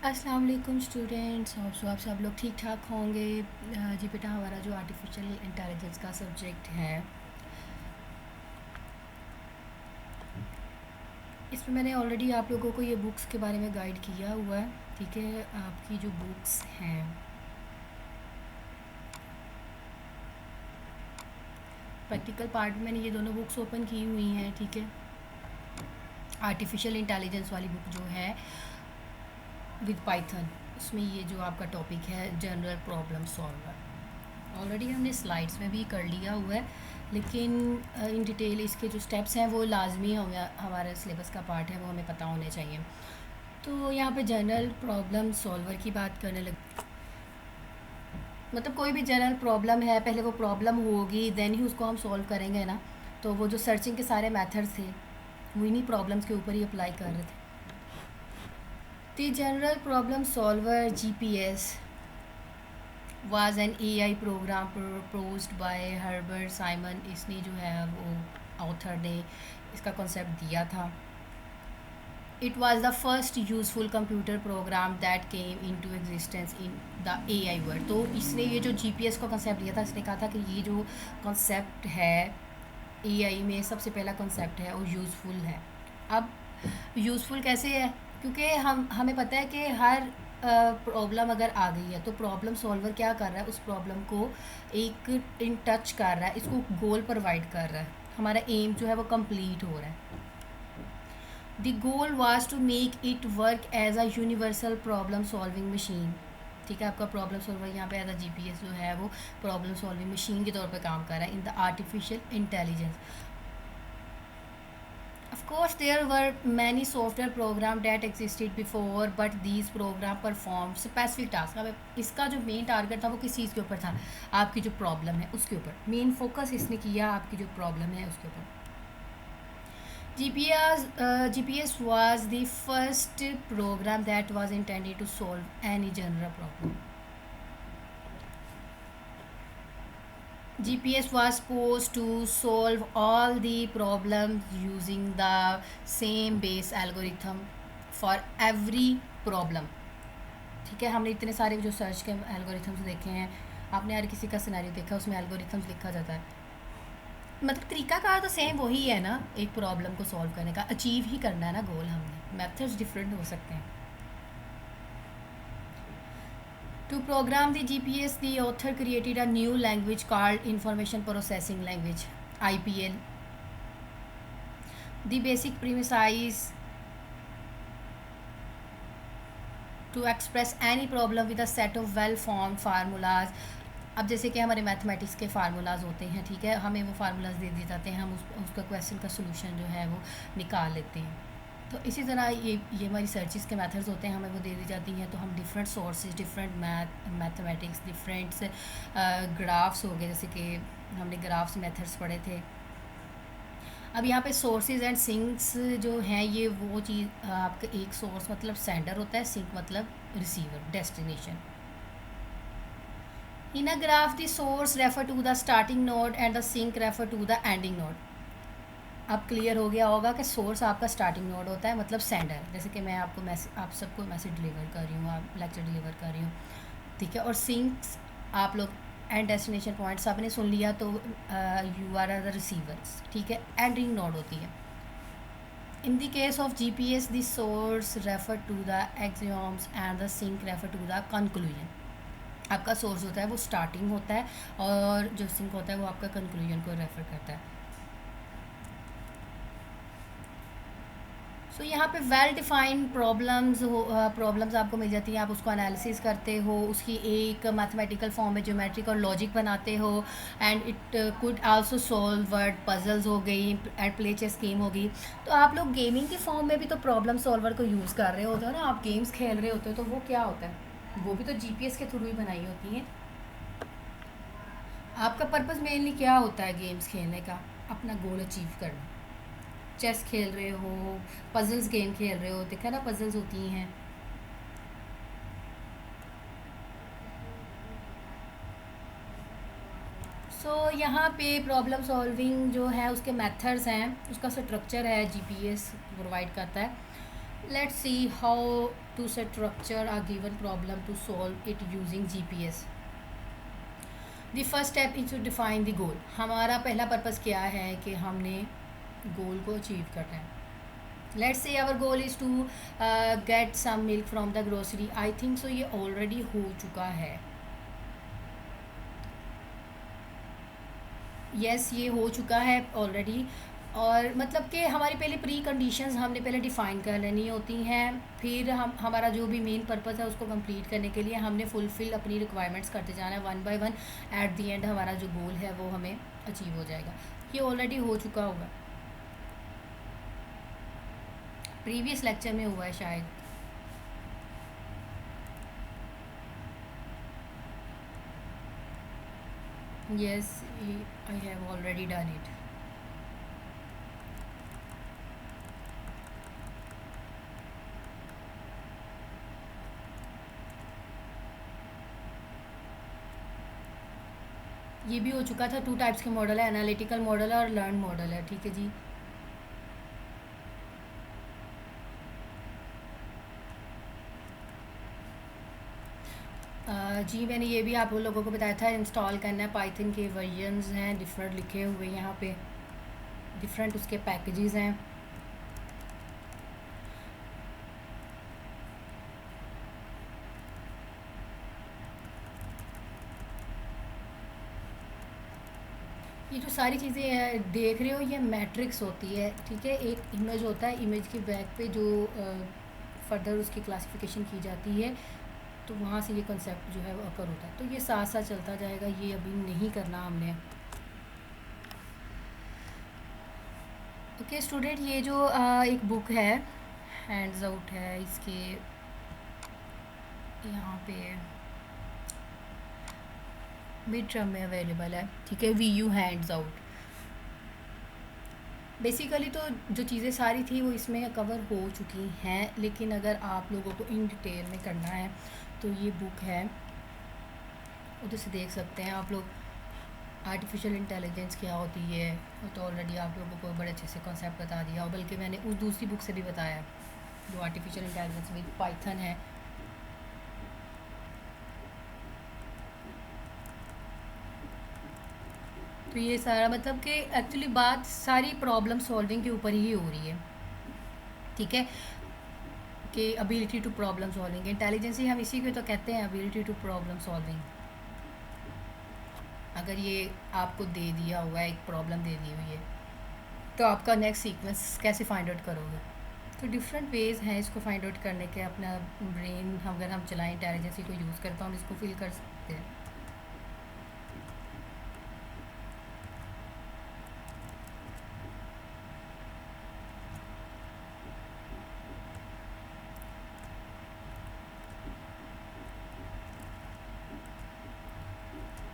अस्सलाम वालेकुम students. Hope so आप सब लोग ठीक ठाक होंगे। जी बेटा, हमारा जो आर्टिफिशियल इंटेलिजेंस का सब्जेक्ट है, इसमें मैंने ऑलरेडी आप लोगों को ये बुक्स के बारे में गाइड किया हुआ है। ठीक है, आपकी जो बुक्स हैं प्रैक्टिकल पार्ट में मैंने ये दोनों बुक्स ओपन की हुई हैं। ठीक है, आर्टिफिशियल इंटेलिजेंस वाली बुक जो है विद पाइथन, उसमें ये जो आपका टॉपिक है जनरल प्रॉब्लम सॉल्वर, ऑलरेडी हमने स्लाइड्स में भी कर लिया हुआ है, लेकिन इन डिटेल इसके जो स्टेप्स हैं वो लाजमी हमारे सिलेबस का पार्ट है, वो हमें पता होने चाहिए। तो यहाँ पे जनरल प्रॉब्लम सॉल्वर की बात करने लग, मतलब कोई भी जनरल प्रॉब्लम है, पहले वो प्रॉब्लम होगी देन ही उसको हम सॉल्व करेंगे ना। तो वो जो सर्चिंग के सारे मेथड्स थे वो इन्हीं प्रॉब्लम्स के ऊपर ही अप्लाई कर रहे थे। The general problem solver GPS was an AI programme proposed by Herbert Simon. इसने जो है वो ऑथर ने इसका कॉन्सेप्ट दिया था। It was the first useful computer program that came into existence in the AI world. तो इसने ये जो जीपीएस का कॉन्सेप्ट दिया था, इसने कहा था कि ये जो कॉन्सेप्ट है एआई में सबसे पहला कॉन्सेप्ट है और यूज़फुल है। अब यूज़फुल कैसे है? क्योंकि हमें पता है कि हर प्रॉब्लम अगर आ गई है तो प्रॉब्लम सॉल्वर क्या कर रहा है, उस प्रॉब्लम को एक इन टच कर रहा है, इसको गोल प्रोवाइड कर रहा है, हमारा एम जो है वो कंप्लीट हो रहा है। The goal was to make it work as a universal problem solving machine. ठीक है, आपका प्रॉब्लम सॉल्वर यहाँ पे एज अ जीपीएस जो है वो प्रॉब्लम सॉल्विंग मशीन के तौर पे काम कर रहा है in the artificial intelligence. Of course, there were many software program that existed before, but these program perform specific task। अब इसका जो मेन टारगेट था वो किस चीज़ के ऊपर था? आपकी जो प्रॉब्लम है उसके ऊपर मेन फोकस इसने किया, आपकी जो प्रॉब्लम है उसके ऊपर। GPS was the first program that was intended to solve any general problem. GPS was supposed to solve all the problems using the same base algorithm for every problem। ठीक है, हमने इतने सारे जो सर्च के एल्गोरिथम्स देखे हैं, आपने हर किसी का सिनेरियो देखा, उसमें एल्गोरिथम्स लिखा जाता है। मतलब तरीका कार तो सेम वही है ना, एक प्रॉब्लम को सॉल्व करने का, अचीव ही करना है ना गोल हमने, मेथड्स डिफरेंट हो सकते हैं। To program the GPS, the author created a new language called Information Processing Language (IPL). The basic premise is to express any problem with a set of well-formed formulas। अब जैसे कि हमारे mathematics के formulas होते हैं, ठीक है, हमें वो फार्मूलाज दे दिए जाते हैं, हम उसका क्वेश्चन का सोल्यूशन जो है वो निकाल लेते हैं। तो इसी तरह ये हमारी सर्चिस के मेथड्स होते हैं, हमें वो दे दी जाती हैं, तो हम different sources, different mathematics, डिफरेंट्स graphs हो गए, जैसे कि हमने ग्राफ्स मेथड्स पढ़े थे। अब यहाँ पे सोर्सेज एंड सिंक्स जो हैं, ये वो चीज़, आपका एक सोर्स मतलब सेंडर होता है, सिंक मतलब receiver, destination. In a graph the source refer to the starting node and the sink refer to the ending node. अब क्लियर हो गया होगा कि सोर्स आपका स्टार्टिंग नोड होता है, मतलब सेंडर, जैसे कि मैं आपको मैसेज, आप सबको मैसेज डिलीवर कर रही हूँ, आप लेक्चर डिलीवर कर रही हूँ, ठीक है। और सिंक्स आप लोग एंड डेस्टिनेशन पॉइंट्स आपने सुन लिया, तो यू आर द रिसीवर्स, ठीक है, एंडिंग नोड होती है। In the case of GPS the source refer to the axioms and the sink refer to the conclusion. आपका सोर्स होता है वो स्टार्टिंग होता है, और जो सिंक होता है वो आपका कंक्लूजन को रेफर करता है। सो यहाँ पे वेल डिफाइंड प्रॉब्लम्स आपको मिल जाती हैं, आप उसको एनालिसिस करते हो, उसकी एक मैथमेटिकल फॉर्म में ज्योमेट्रिक और लॉजिक बनाते हो, and it could also solve word puzzles हो गई, एंड प्ले चेस गेम हो गई। तो आप लोग गेमिंग की फॉर्म में भी तो प्रॉब्लम सॉल्वर को यूज़ कर रहे होते हो ना, आप गेम्स खेल रहे होते हो, तो वो क्या होता है, वो भी तो जीपीएस के थ्रू ही बनाई होती हैं। आपका पर्पज़ मेनली क्या होता है गेम्स खेलने का? अपना गोल अचीव करना। चेस खेल रहे हो, पजल्स गेम खेल रहे हो, देखा ना पजल्स होती हैं। यहाँ पे प्रॉब्लम सॉल्विंग जो है उसके मेथड्स हैं, उसका स्ट्रक्चर है, जीपीएस प्रोवाइड करता है। Let's see how to structure a given problem to solve it using GPS. The first step is to define the goal. हमारा पहला पर्पस क्या है कि हमने गोल को अचीव करना है. Let's say our goal is to get some milk from the grocery. I think so ये already हो चुका है. Yes, ये हो चुका है ऑलरेडी. और मतलब कि हमारी पहले प्री कंडीशंस हमने पहले डिफ़ाइन कर लेनी होती हैं. फिर हमारा जो भी मेन पर्पस है उसको कंप्लीट करने के लिए हमने फुलफ़िल अपनी रिक्वायरमेंट्स करते जाना है one by one. At the end हमारा जो गोल है वो हमें अचीव हो जाएगा. ये ऑलरेडी हो चुका होगा, प्रीवियस लेक्चर में हुआ है शायद. Yes, I have already done it. ये भी हो चुका था. 2 टाइप्स के मॉडल है, एनालिटिकल मॉडल है और लर्न मॉडल है. ठीक है जी. जी मैंने ये भी आप लोगों को बताया था. इंस्टॉल करना है. पाइथन के वर्जन्स हैं डिफरेंट लिखे हुए यहाँ पे, डिफरेंट उसके पैकेजेस हैं. ये जो सारी चीज़ें देख रहे हो ये मैट्रिक्स होती है. ठीक है, एक इमेज होता है, इमेज के बैक पे जो फर्दर उसकी क्लासिफिकेशन की जाती है तो वहाँ से ये कंसेप्ट जो है वो अकर होता है. तो ये साथ साथ चलता जाएगा, ये अभी नहीं करना हमने. ओके स्टूडेंट, ये जो एक बुक है हैंड्स आउट है, इसके यहाँ पे मिड टर्म में अवेलेबल है. ठीक है, VU हैंड्स आउट. बेसिकली तो जो चीज़ें सारी थी वो इसमें कवर हो चुकी हैं, लेकिन अगर आप लोगों को इन डिटेल में करना है तो ये बुक है, उधर से देख सकते हैं आप लोग. आर्टिफिशियल इंटेलिजेंस क्या होती है वो तो ऑलरेडी आप लोगों को बड़े अच्छे से कॉन्सेप्ट बता दिया, और बल्कि मैंने उस दूसरी बुक से भी बताया जो आर्टिफिशियल इंटेलिजेंस विद पाइथन है. तो ये सारा मतलब कि एक्चुअली बात सारी प्रॉब्लम सॉल्विंग के ऊपर ही हो रही है. ठीक है, कि ability to problem solving, intelligence ही हम इसी को तो कहते हैं, एबिलिटी टू प्रॉब्लम सॉल्विंग. अगर ये आपको दे दिया हुआ है, एक प्रॉब्लम दे दी हुई है, तो आपका नेक्स्ट सीक्वेंस कैसे फाइंड आउट करोगे. तो डिफरेंट वेज़ हैं इसको फाइंड आउट करने के. अपना ब्रेन अगर हम चलाएं, इंटेलिजेंसी को यूज़ करके हम इसको फिल कर सकते हैं.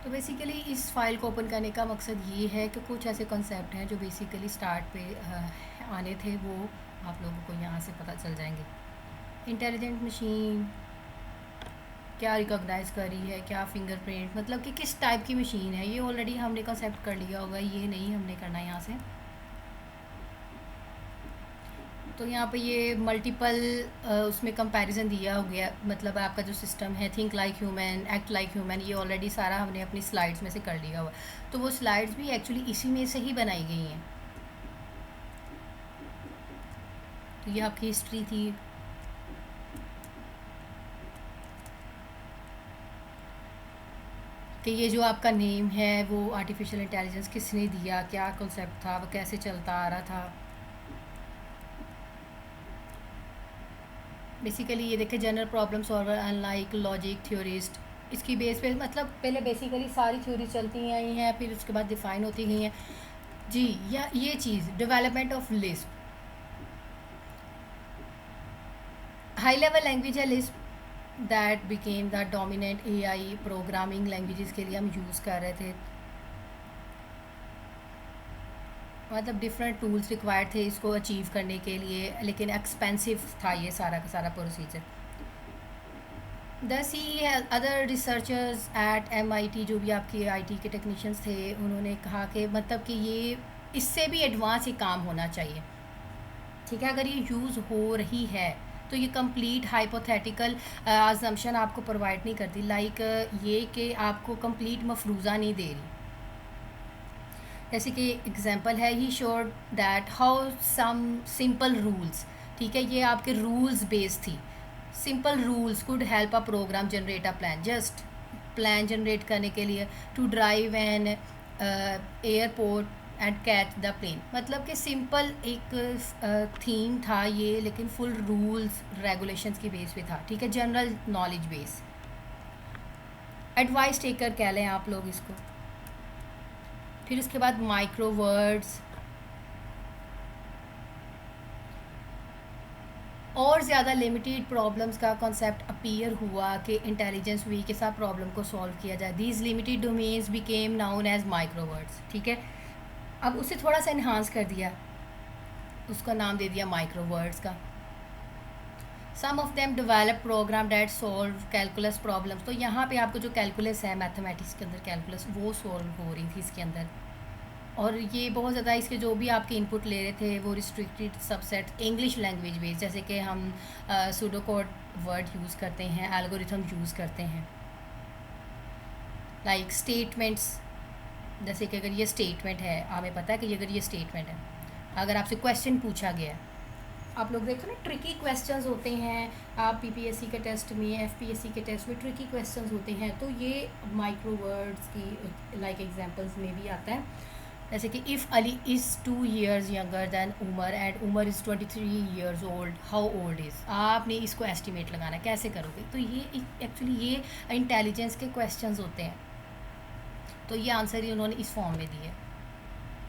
तो बेसिकली इस फाइल को ओपन करने का मकसद ये है कि कुछ ऐसे कॉन्सेप्ट हैं जो बेसिकली स्टार्ट पे आने थे, वो आप लोगों को यहाँ से पता चल जाएंगे. इंटेलिजेंट मशीन क्या रिकॉग्नाइज कर रही है, क्या फिंगरप्रिंट, मतलब कि किस टाइप की मशीन है, ये ऑलरेडी हमने कंसेप्ट कर लिया होगा, ये नहीं हमने करना यहाँ से. तो यहाँ पे ये मल्टीपल उसमें कंपैरिजन दिया हो गया, मतलब आपका जो सिस्टम है think like human, act like human, ये ऑलरेडी सारा हमने अपनी स्लाइड्स में से कर लिया हुआ. तो वो स्लाइड्स भी एक्चुअली इसी में से ही बनाई गई हैं. तो ये आपकी हिस्ट्री थी. कि ये जो आपका नेम है वो आर्टिफिशियल इंटेलिजेंस किसने दिया, क्या कॉन्सेप्ट था, वो कैसे चलता आ रहा था. बेसिकली ये देखें, general problem solver unlike logic theorist, इसकी बेस पे मतलब पहले बेसिकली सारी थ्योरी चलती आई हैं, फिर उसके बाद डिफ़ाइन होती गई हैं जी. या ये चीज़ development of Lisp, high level language है Lisp, that became the dominant AI programming languages के लिए हम यूज़ कर रहे थे. मतलब डिफरेंट टूल्स रिक्वायर्ड थे इसको अचीव करने के लिए, लेकिन एक्सपेंसिव था ये सारा का सारा procedure. The see other researchers at MIT, जो भी आपके IT के टेक्नीशियंस थे, उन्होंने कहा कि मतलब कि ये इससे भी एडवांस ही काम होना चाहिए. ठीक है, अगर ये यूज़ हो रही है तो ये कंप्लीट हाइपोथेटिकल अजम्पशन आपको प्रोवाइड नहीं करती, लाइक ये कि आपको कंप्लीट मफरूज़ा नहीं दे रही। जैसे कि एग्जांपल है, he showed that how some simple rules, ठीक है, ये आपके रूल्स बेस्ड थी। Simple rules could help a program generate a plan, just plan generate करने के लिए, to drive an airport and catch the plane. मतलब कि सिंपल एक थीम था ये, लेकिन फुल रूल्स रेगुलेशंस की बेस पे था, ठीक है, general knowledge base. Advice taker कह लें आप लोग इसको। फिर उसके बाद माइक्रो वर्ड्स, और ज़्यादा लिमिटेड प्रॉब्लम्स का कॉन्सेप्ट अपीयर हुआ कि इंटेलिजेंस वे के साथ प्रॉब्लम को सॉल्व किया जाए। These limited domains became known as micro words, ठीक है। अब उसे थोड़ा सा इन्हांस कर दिया, उसका नाम दे दिया माइक्रो वर्ड्स का। Some of them develop program that solve calculus problems. तो यहाँ पे आपको जो कैलकुलस है मैथमेटिक्स के अंदर कैलकुलस, वो सॉल्व हो रही थी इसके अंदर। और ये बहुत ज़्यादा इसके जो भी आपके इनपुट ले रहे थे वो restricted subset English language based, जैसे कि हम सूडो कोड वर्ड यूज़ करते हैं, एल्गोरिथम यूज़ करते हैं, लाइक स्टेटमेंट्स। जैसे कि अगर ये स्टेटमेंट है, हमें पता है कि अगर ये स्टेटमेंट है, अगर आपसे क्वेश्चन पूछा गया, आप लोग देखो ना ट्रिकी क्वेश्चंस होते हैं, आप पीपीएससी के टेस्ट में, एफपीएससी के टेस्ट में ट्रिकी क्वेश्चंस होते हैं, तो ये माइक्रो वर्ड्स की लाइक एग्जांपल्स में भी आता है। जैसे कि if Ali is 2 years younger than Umar and Umar is 23 years old, how old is. आपने इसको एस्टिमेट लगाना है, कैसे करोगे? तो ये एक्चुअली ये इंटेलिजेंस के क्वेश्चंस होते हैं, तो ये आंसर ही उन्होंने इस फॉर्म में दिया है।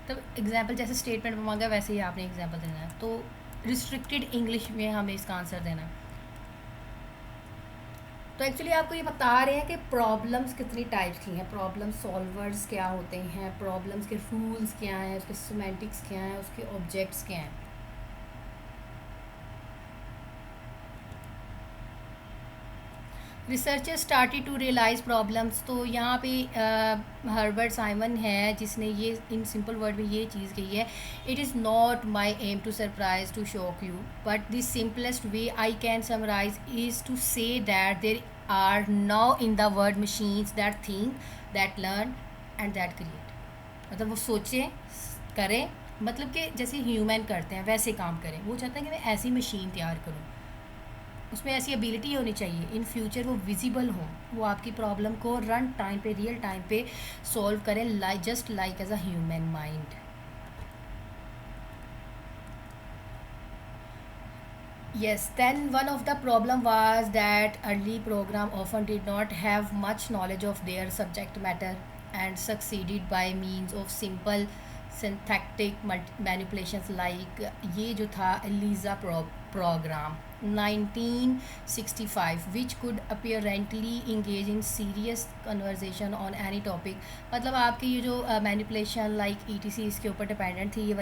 तब एग्जाम्पल जैसे स्टेटमेंट में मांगा वैसे ही आपने एग्जाम्पल देना है, तो रिस्ट्रिक्टेड इंग्लिश में हमें इसका आंसर देना है। तो एक्चुअली आपको ये बता रहे हैं कि प्रॉब्लम्स कितनी टाइप्स की हैं, प्रॉब्लम सॉल्वर्स क्या होते हैं, प्रॉब्लम्स के रूल्स क्या हैं, उसके सिमेंटिक्स क्या हैं, उसके ऑब्जेक्ट्स क्या हैं। Researchers started to realise problems. तो यहाँ पे हर्बर्ट साइमन है जिसने ये इन सिंपल वर्ड में ये चीज़ कही है, it is not my aim to surprise to shock you, but the simplest way I can summarise is to say that there are now in the world machines that think, that learn and that create. मतलब वो सोचें, करें, मतलब कि जैसे human करते हैं वैसे काम करें। वो चाहता है कि मैं ऐसी मशीन तैयार करूँ, उसमें ऐसी एबिलिटी होनी चाहिए, इन फ्यूचर वो विजिबल हो, वो आपकी प्रॉब्लम को रन टाइम पे, रियल टाइम पे सॉल्व करें, like just like as a human mind. Yes, then one of the problem was that early program often did not have much knowledge of their subject matter and succeeded by means of simple syntactic manipulations like ये जो था ELIZA program 1965 which could apparently engage in serious conversation on any topic। मतलब आपकी ये जो manipulation like ETC इसके ऊपर dependent थी, ये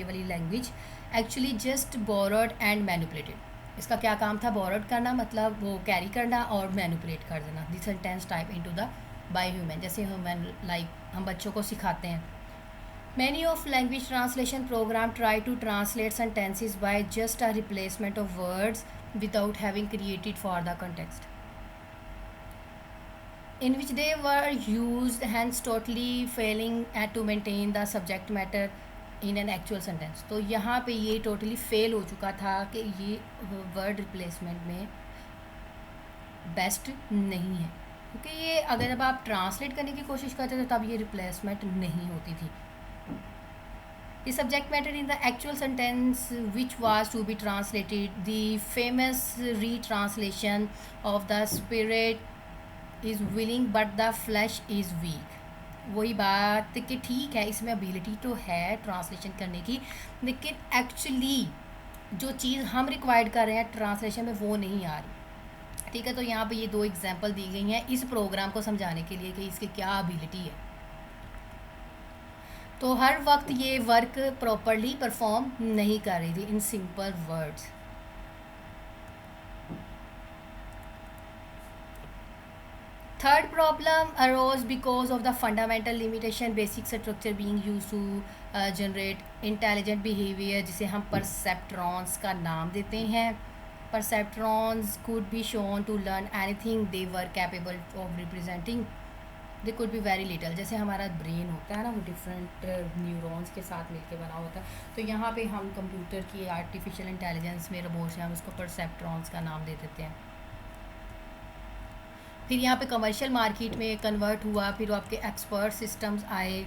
वाली language actually just borrowed and manipulated. इसका क्या काम था? बोरोड करना, मतलब वो कैरी करना, और मैनिपुलेट कर देना the sentence type into the by human, जैसे ह्यूमन लाइक हम बच्चों को सिखाते हैं। Many of language translation program try to translate sentences by just a replacement of words without having created for the context in which they were used, hence totally failing to maintain the subject matter in an actual sentence। तो यहाँ पे ये totally fail हो चुका था कि ये word replacement में बेस्ट नहीं है, क्योंकि ये अगर अब आप ट्रांसलेट करने की कोशिश करते थे तब ये रिप्लेसमेंट नहीं होती थी। The subject matter in the actual sentence which was to be translated, the famous retranslation of the spirit is willing but the flesh is weak। वही बात कि ठीक है इसमें एबिलिटी तो है ट्रांसलेशन करने की, लेकिन एक्चुअली जो चीज़ हम रिक्वायर्ड कर रहे हैं ट्रांसलेशन में वो नहीं आ रही, ठीक है। तो यहाँ पे ये दो एग्जांपल दी गई हैं इस प्रोग्राम को समझाने के लिए कि इसकी क्या एबिलिटी है। तो हर वक्त ये वर्क प्रॉपरली परफॉर्म नहीं कर रही थी in simple words. Third problem arose because of the fundamental limitation basic structure being used to generate intelligent behavior, जिसे हम perceptrons का नाम देते हैं। perceptrons could be shown to learn anything they were capable of representing. They could be very little. जैसे हमारा brain होता है ना, वो डिफरेंट न्यूरॉन्स के साथ मिलकर बना होता है. तो यहाँ पे हम कंप्यूटर की आर्टिफिशियल इंटेलिजेंस में रोबोट्स हैं, हम उसको परसेप्ट्रॉन्स का नाम दे देते हैं. फिर यहाँ पे कमर्शियल मार्केट में कन्वर्ट हुआ, फिर आपके एक्सपर्ट सिस्टम्स आए,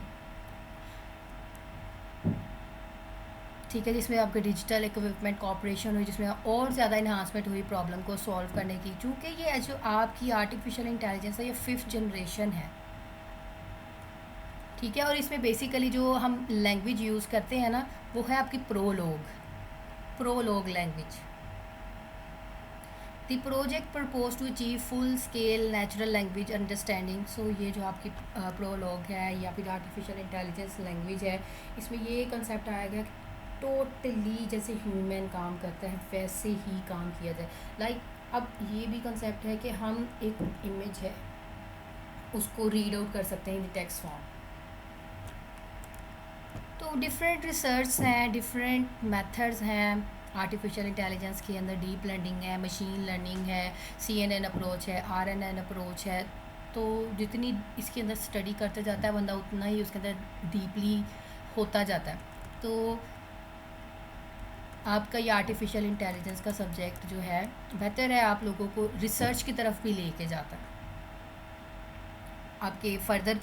ठीक है, जिसमें आपके डिजिटल इक्विपमेंट कॉपरेशन हुई, जिसमें और ज़्यादा इन्हांसमेंट हुई प्रॉब्लम को सॉल्व करने की. चूँकि ये जो आपकी आर्टिफिशियल इंटेलिजेंस है, ये 5th जनरेशन है, ठीक है. और इसमें बेसिकली जो हम लैंग्वेज यूज़ करते हैं ना, वो है आपकी Prolog language. The project propose to achieve full scale natural language understanding. So ये जो आपकी प्रोलॉग है या फिर आर्टिफिशियल इंटेलिजेंस लैंग्वेज है, इसमें ये कंसेप्ट आएगा कि टोटली जैसे ह्यूमन काम करता है वैसे ही काम किया जाए. लाइक अब ये भी कंसेप्ट है कि हम एक इमेज है उसको रीड आउट कर सकते हैं इन टेक्स्ट फॉर्म. तो डिफरेंट रिसर्च हैं, डिफरेंट मेथड्स हैं आर्टिफिशियल इंटेलिजेंस के अंदर. डीप लर्निंग है, मशीन लर्निंग है, CNN अप्रोच है, RNN अप्रोच है. तो जितनी इसके अंदर स्टडी करते जाता है बंदा, उतना ही उसके अंदर डीपली होता जाता है. तो आपका ये आर्टिफिशियल इंटेलिजेंस का सब्जेक्ट जो है, बेहतर है आप लोगों को रिसर्च की तरफ भी लेके जाता है. आपके फर्दर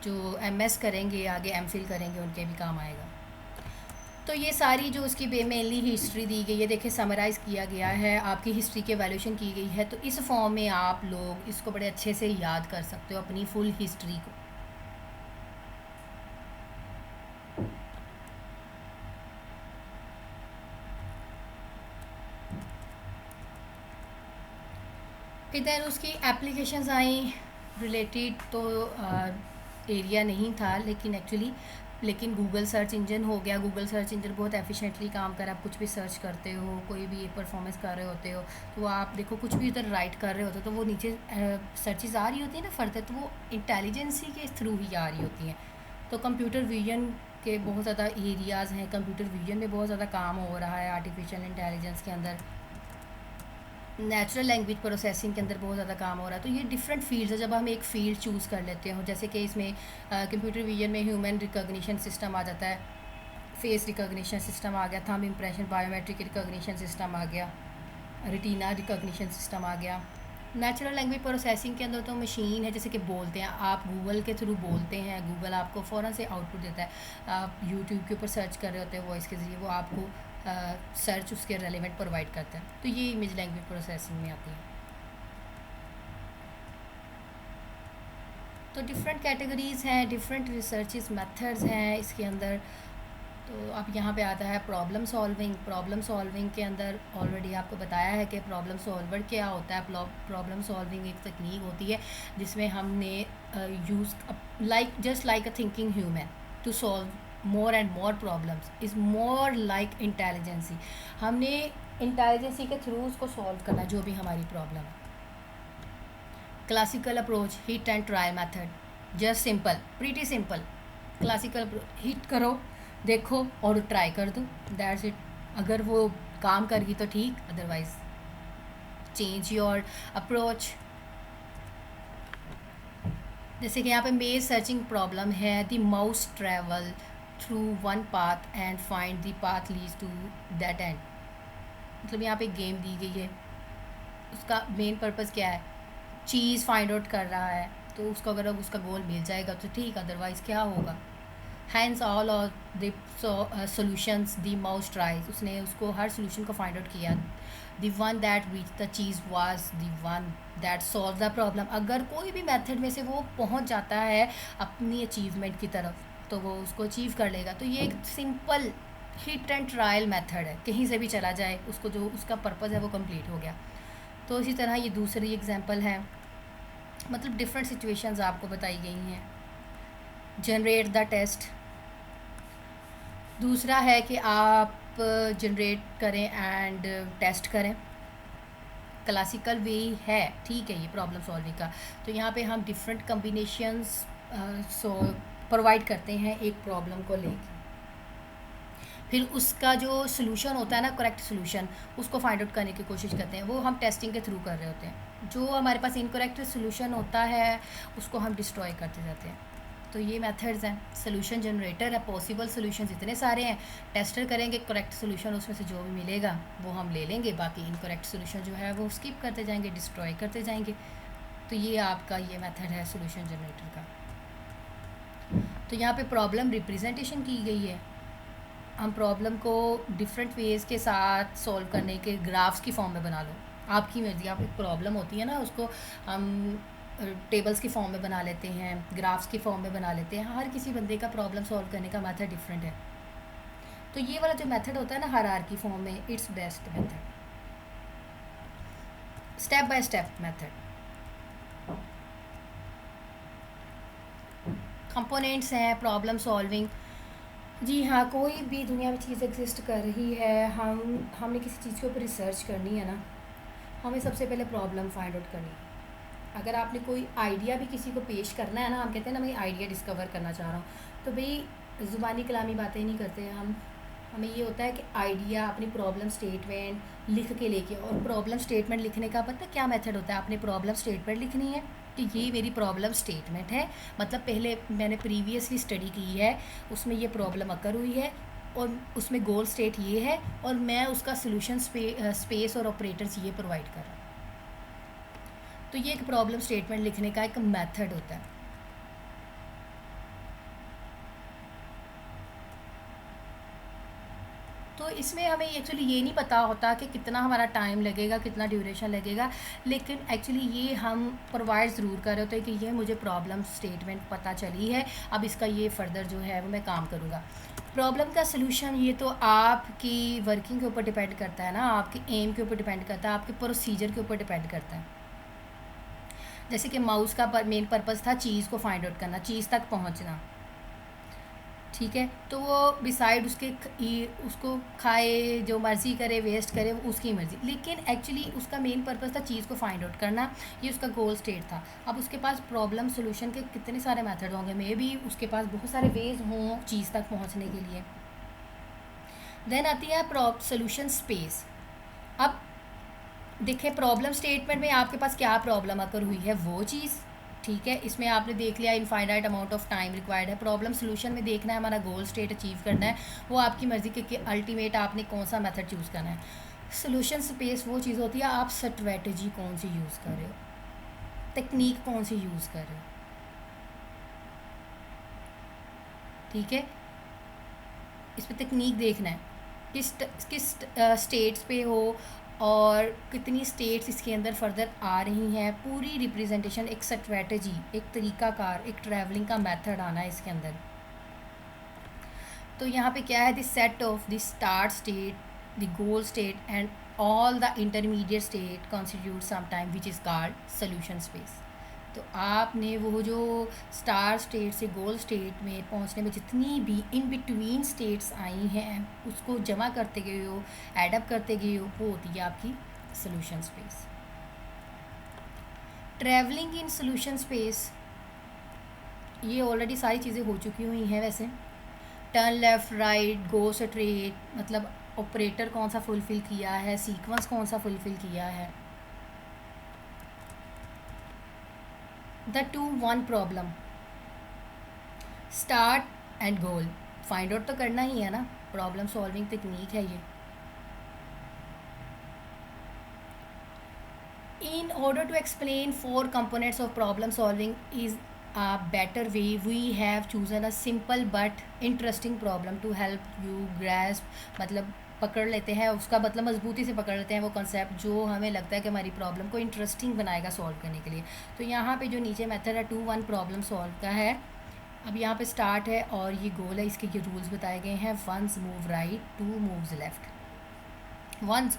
जो MS करेंगे, आगे MPhil करेंगे, उनके भी काम आएगा. तो ये सारी जो उसकी मेनली हिस्ट्री दी गई है, देखिए समराइज़ किया गया है, आपकी हिस्ट्री की एवैल्यूएशन की गई है. तो इस फॉर्म में आप लोग इसको बड़े अच्छे से याद कर सकते हो, अपनी फुल हिस्ट्री को. इधर उसकी एप्लीकेशंस आई रिलेटेड, तो एरिया नहीं था लेकिन गूगल सर्च इंजन हो गया. गूगल सर्च इंजन बहुत एफिशिएंटली काम कर, आप कुछ भी सर्च करते हो, कोई भी परफॉर्मेंस कर रहे होते हो, तो आप देखो कुछ भी उधर राइट कर रहे होते हो तो वो नीचे सर्चेस आ रही होती है ना फर्दर, तो वो इंटेलिजेंस ही के थ्रू ही आ रही होती हैं. तो कंप्यूटर विजन के बहुत ज़्यादा एरियाज़ हैं, कंप्यूटर विजन में बहुत ज़्यादा काम हो रहा है आर्टिफिशियल इंटेलिजेंस के अंदर. नेचुरल लैंग्वेज प्रोसेसिंग के अंदर बहुत ज़्यादा काम हो रहा है. तो ये डिफरेंट फील्ड्स है. जब हम एक फ़ील्ड चूज़ कर लेते हो, जैसे कि इसमें कंप्यूटर विजन में ह्यूमन रिकॉग्निशन सिस्टम आ जाता है, फेस रिकॉग्निशन सिस्टम आ गया, thumb impression, biometric recognition system आ गया, रेटिना रिकॉग्निशन सिस्टम आ गया. नेचुरल लैंग्वेज प्रोसेसिंग के अंदर तो मशीन है, जैसे कि बोलते हैं आप, गूगल के थ्रू बोलते हैं, गूगल आपको फ़ौरन से आउटपुट देता है. आप यूट्यूब के ऊपर सर्च कर रहे होते हैं वॉइस के ज़रिए, वो आपको सर्च उसके रेलेवेंट प्रोवाइड करता है. तो ये इमेज लैंग्वेज प्रोसेसिंग में आती है. तो डिफरेंट कैटेगरीज़ हैं, डिफरेंट रिसर्चेस मेथड्स हैं इसके अंदर. तो अब यहाँ पे आता है प्रॉब्लम सॉल्विंग. प्रॉब्लम सॉल्विंग के अंदर ऑलरेडी आपको बताया है कि प्रॉब्लम सॉल्वर क्या होता है. प्रॉब्लम सॉल्विंग एक तकनीक होती है जिसमें हमने use just like a thinking human to solve more and more problems is more like intelligency. हमने इंटेलिजेंसी के थ्रू उसको सॉल्व करना जो भी हमारी प्रॉब्लम है. Classical approach, hit and trial method, just simple, pretty simple. Classical approach, hit करो, देखो और ट्राई कर दो, दैट्स इट. अगर वो काम कर गई तो ठीक, अदरवाइज चेंज योर अप्रोच. जैसे कि यहाँ पे मेज सर्चिंग प्रॉब्लम है. The mouse travel through one path and find the path leads to that end. मतलब यहाँ पे गेम दी गई है, उसका मेन पर्पस क्या है, चीज़ फाइंड आउट कर रहा है. तो उसको अगर उसका गोल मिल जाएगा तो ठीक, अदरवाइज़ क्या होगा. हैंड्स ऑल और the solutions the mouse tries. उसने उसको हर सोल्यूशन को फाइंड आउट किया. The one that reach the cheese was the one that solve the problem. अगर कोई भी मेथड में से वो पहुंच जाता है अपनी अचीवमेंट की तरफ, तो वो उसको अचीव कर लेगा. तो ये एक simple hit and trial method है, कहीं से भी चला जाए, उसको जो उसका पर्पज़ है वो कंप्लीट हो गया. तो इसी तरह ये दूसरी एग्जांपल है, मतलब डिफरेंट सिचुएशंस आपको बताई गई हैं. Generate the test. दूसरा है कि आप जनरेट करें एंड टेस्ट करें. क्लासिकल वे है, ठीक है, ये प्रॉब्लम सॉल्विंग का. तो यहाँ पे हम डिफरेंट कम्बिनेशंस प्रोवाइड करते हैं एक प्रॉब्लम को लेकर. फिर उसका जो सोल्यूशन होता है ना, करेक्ट सोल्यूशन, उसको फाइंड आउट करने की कोशिश करते हैं। वो हम टेस्टिंग के थ्रू कर रहे होते हैं। जो हमारे पास इनकरेक्ट सोल्यूशन होता है उसको हम डिस्ट्रॉय करते जाते हैं। तो ये मेथड्स हैं। सोल्यूशन जनरेटर है, पॉसिबल सोल्यूशंस इतने सारे हैं, टेस्टर करेंगे, करेक्ट सोल्यूशन उसमें से जो भी मिलेगा वो हम ले लेंगे, बाकी इनकरेक्ट सोल्यूशन जो है वो स्किप करते जाएंगे, डिस्ट्रॉय करते जाएंगे। तो ये आपका ये मेथड है सोल्यूशन जनरेटर का। तो यहाँ पे प्रॉब्लम रिप्रेजेंटेशन की गई है। हम प्रॉब्लम को डिफरेंट वेज के साथ सॉल्व करने के ग्राफ्स की फॉर्म में बना लो, आपकी मर्जी। आप एक प्रॉब्लम होती है ना, उसको हम टेबल्स की फॉर्म में बना लेते हैं, ग्राफ्स की फॉर्म में बना लेते हैं। हर किसी बंदे का प्रॉब्लम सॉल्व करने का मेथड डिफरेंट है। तो ये वाला जो मेथड होता है ना हायरार्की फॉर्म में, it's best method, step by step method. Components हैं प्रॉब्लम सॉल्विंग। जी हाँ, कोई भी दुनिया में चीज़ एग्जिस्ट कर रही है, हमने किसी चीज़ के ऊपर रिसर्च करनी है ना, हमें सबसे पहले प्रॉब्लम फाइंड आउट करनी है। अगर आपने कोई आइडिया भी किसी को पेश करना है ना, हम कहते हैं ना मैं आइडिया डिस्कवर करना चाह रहा हूँ, तो भाई ज़ुबानी कलामी बातें नहीं करते हैं हम। हमें ये होता है कि आइडिया, अपनी प्रॉब्लम स्टेटमेंट लिख के लेके, और प्रॉब्लम स्टेटमेंट लिखने का पता क्या मेथड होता है। आपने प्रॉब्लम स्टेटमेंट लिखनी है कि ये मेरी प्रॉब्लम स्टेटमेंट है, मतलब पहले मैंने प्रीवियसली स्टडी की है, उसमें ये प्रॉब्लम अकर हुई है और उसमें गोल स्टेट ये है, और मैं उसका सोल्यूशन स्पेस और ऑपरेटर्स ये प्रोवाइड कर रहा हूँ। तो ये एक प्रॉब्लम स्टेटमेंट लिखने का एक मेथड होता है। तो इसमें हमें एक्चुअली ये नहीं पता होता कि कितना हमारा टाइम लगेगा, कितना ड्यूरेशन लगेगा, लेकिन एक्चुअली ये हम प्रोवाइड ज़रूर कर रहे होते हैं कि ये मुझे प्रॉब्लम स्टेटमेंट पता चली है, अब इसका ये फर्दर जो है वो मैं काम करूँगा। प्रॉब्लम का सलूशन ये तो आपकी वर्किंग के ऊपर डिपेंड करता है ना, आपके एम के ऊपर डिपेंड करता है, आपके प्रोसीजर के ऊपर डिपेंड करता है। जैसे कि माउस का मेन पर्पज़ था चीज़ को फाइंड आउट करना, चीज़ तक पहुंचना, ठीक है। तो वो बिसाइड उसके उसको खाए, जो मर्ज़ी करे, वेस्ट करे, वो उसकी मर्ज़ी, लेकिन एक्चुअली उसका मेन पर्पज़ था चीज़ को फाइंड आउट करना, ये उसका गोल स्टेट था। अब उसके पास प्रॉब्लम सोल्यूशन के कितने सारे मेथड होंगे, मे बी उसके पास बहुत सारे वेज हों चीज़ तक पहुंचने के लिए। देन आती है सोल्यूशन स्पेस। अब देखें प्रॉब्लम स्टेटमेंट में आपके पास क्या प्रॉब्लम अकर हुई है वो चीज़, ठीक है, इसमें आपने देख लिया infinite amount of time required है। प्रॉब्लम सोल्यूशन में देखना है हमारा गोल स्टेट अचीव करना है, वो आपकी मर्ज़ी के कि अल्टीमेट आपने कौन सा मेथड चूज़ करना है। सोल्यूशन स्पेस वो चीज़ होती है आप स्ट्रेटजी कौन सी यूज़ कर रहे हो, टेक्निक कौन सी यूज़ कर रहे हो, ठीक है। इसमें टेक्निक देखना है किस स्टेट्स पे हो और कितनी स्टेट्स इसके अंदर फर्दर आ रही हैं, पूरी रिप्रेजेंटेशन, एक स्ट्रेटजी, एक तरीकाकार, एक ट्रैवलिंग का मेथड आना है इसके अंदर। तो यहाँ पे क्या है, the set of the start state, the goal state and all the intermediate state constitute some time which is called solution space. तो आपने वो जो स्टार स्टेट से गोल स्टेट में पहुंचने में जितनी भी इन बिटवीन स्टेट्स आई हैं उसको जमा करते गए हो, एडअप करते गए हो, वो होती है आपकी solution space. Travelling in solution space, ये ऑलरेडी सारी चीज़ें हो चुकी हुई हैं वैसे। Turn left right, go straight, मतलब ऑपरेटर कौन सा फुलफ़िल किया है, सीक्वेंस कौन सा फुलफ़िल किया है। The 2-1 problem, start and goal, find out तो करना ही है ना, प्रॉब्लम सॉल्विंग टेक्निक है ये। In order to explain 4 components of problem solving is a better way, we have chosen a simple but interesting problem to help you grasp, मतलब पकड़ लेते हैं उसका, मतलब मजबूती से पकड़ लेते हैं वो कॉन्सेप्ट जो हमें लगता है कि हमारी प्रॉब्लम को इंटरेस्टिंग बनाएगा सॉल्व करने के लिए। तो यहाँ पे जो नीचे मेथड है 2-1 प्रॉब्लम सॉल्व का है। अब यहाँ पे स्टार्ट है और ये गोल है, इसके ये रूल्स बताए गए हैं। Once move right, 2 moves left, once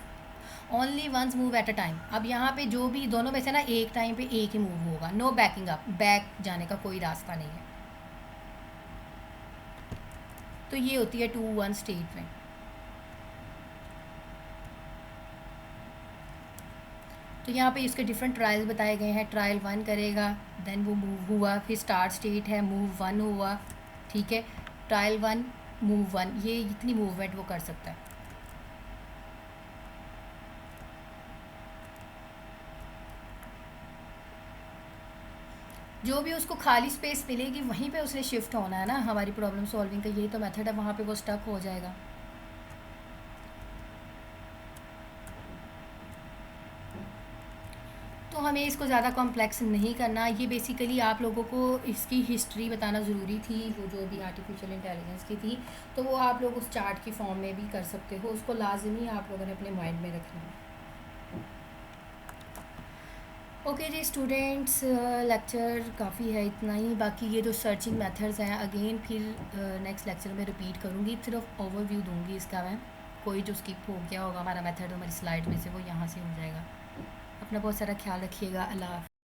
only once move at a time. अब यहाँ पे जो भी दोनों में से ना एक टाइम पे एक ही मूव होगा, नो बैकिंग अप, बैक जाने का कोई रास्ता नहीं है। तो ये होती है 2-1 स्टेटमेंट। तो यहाँ पे इसके डिफरेंट ट्रायल्स बताए गए हैं। ट्रायल 1 करेगा, देन वो मूव हुआ, फिर स्टार्ट स्टेट है, मूव 1 हुआ, ठीक है। ट्रायल 1 मूव 1, ये इतनी मूवमेंट वो कर सकता है। जो भी उसको खाली स्पेस मिलेगी वहीं पे उसने शिफ्ट होना है ना। हमारी प्रॉब्लम सॉल्विंग का यही तो मेथड है, वहाँ पे वो स्टक हो जाएगा। तो हमें इसको ज़्यादा कॉम्प्लेक्स नहीं करना। ये बेसिकली आप लोगों को इसकी हिस्ट्री बताना ज़रूरी थी, वो जो भी आर्टिफिशियल इंटेलिजेंस की थी, तो वो आप लोग उस चार्ट की फॉर्म में भी कर सकते हो। उसको लाजमी आप लोगों ने अपने माइंड में रखना है। ओके जी स्टूडेंट्स, लेक्चर काफ़ी है, इतना ही। बाकी ये जो सर्चिंग मेथड्स हैं अगेन फिर नेक्स्ट लेक्चर में रिपीट करूँगी, सिर्फ ओवरव्यू दूँगी इसका मैं। कोई जो स्किप हो गया होगा हमारा मेथड हमारी स्लाइड में से, वो यहाँ से हो जाएगा। अपना बहुत सारा ख्याल रखिएगा। अल्लाह हाफ़िज़।